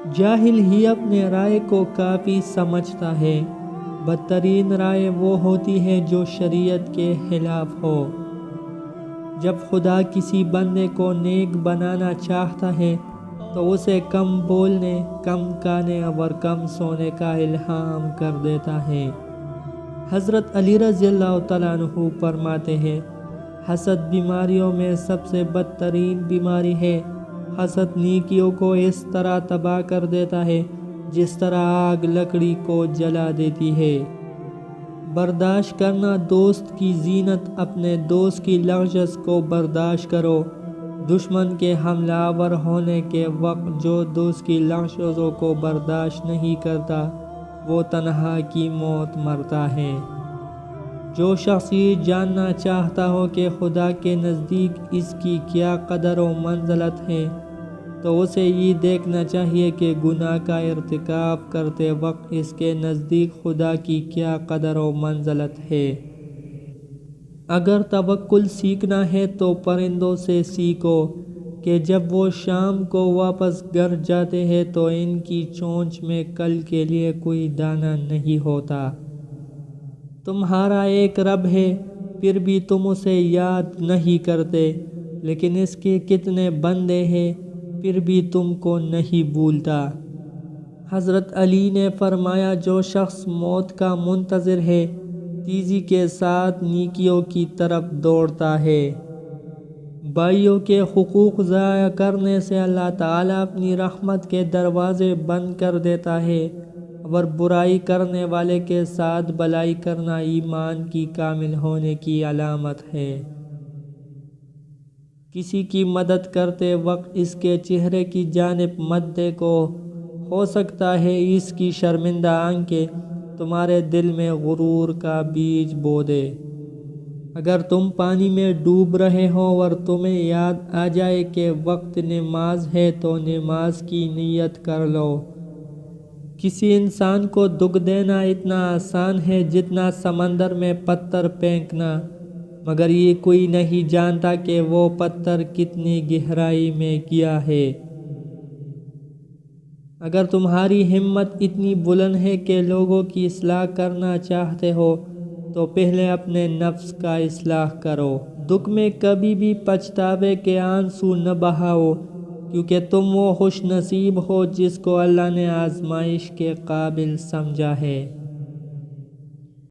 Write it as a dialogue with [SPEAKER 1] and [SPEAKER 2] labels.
[SPEAKER 1] جاہل ہی اپنے رائے کو کافی سمجھتا ہے، بدترین رائے وہ ہوتی ہے جو شریعت کے خلاف ہو۔ جب خدا کسی بندے کو نیک بنانا چاہتا ہے تو اسے کم بولنے، کم کھانے اور کم سونے کا الہام کر دیتا ہے۔ حضرت علی رضی اللہ تعالیٰ عنہ فرماتے ہیں، حسد بیماریوں میں سب سے بدترین بیماری ہے۔ حسد نیکیوں کو اس طرح تباہ کر دیتا ہے جس طرح آگ لکڑی کو جلا دیتی ہے۔ برداشت کرنا دوست کی زینت، اپنے دوست کی لغزش کو برداشت کرو۔ دشمن کے حملہ آور ہونے کے وقت جو دوست کی لغزشوں کو برداشت نہیں کرتا وہ تنہا کی موت مرتا ہے۔ جو شخص یہ جاننا چاہتا ہو کہ خدا کے نزدیک اس کی کیا قدر و منزلت ہے تو اسے یہ دیکھنا چاہیے کہ گناہ کا ارتکاب کرتے وقت اس کے نزدیک خدا کی کیا قدر و منزلت ہے۔ اگر توکل سیکھنا ہے تو پرندوں سے سیکھو کہ جب وہ شام کو واپس گھر جاتے ہیں تو ان کی چونچ میں کل کے لیے کوئی دانہ نہیں ہوتا۔ تمہارا ایک رب ہے پھر بھی تم اسے یاد نہیں کرتے، لیکن اس کے کتنے بندے ہیں پھر بھی تم کو نہیں بھولتا۔ حضرت علی نے فرمایا، جو شخص موت کا منتظر ہے تیزی کے ساتھ نیکیوں کی طرف دوڑتا ہے۔ بھائیوں کے حقوق ضائع کرنے سے اللہ تعالیٰ اپنی رحمت کے دروازے بند کر دیتا ہے، اور برائی کرنے والے کے ساتھ بھلائی کرنا ایمان کی کامل ہونے کی علامت ہے۔ کسی کی مدد کرتے وقت اس کے چہرے کی جانب مت دیکھو، ہو سکتا ہے اس کی شرمندہ آنکھیں تمہارے دل میں غرور کا بیج بو دے۔ اگر تم پانی میں ڈوب رہے ہو اور تمہیں یاد آ جائے کہ وقت نماز ہے تو نماز کی نیت کر لو۔ کسی انسان کو دکھ دینا اتنا آسان ہے جتنا سمندر میں پتھر پھینکنا، مگر یہ کوئی نہیں جانتا کہ وہ پتھر کتنی گہرائی میں گیا ہے۔ اگر تمہاری ہمت اتنی بلند ہے کہ لوگوں کی اصلاح کرنا چاہتے ہو تو پہلے اپنے نفس کا اصلاح کرو۔ دکھ میں کبھی بھی پچھتاوے کے آنسو نہ بہاؤ، کیونکہ تم وہ خوش نصیب ہو جس کو اللہ نے آزمائش کے قابل سمجھا ہے۔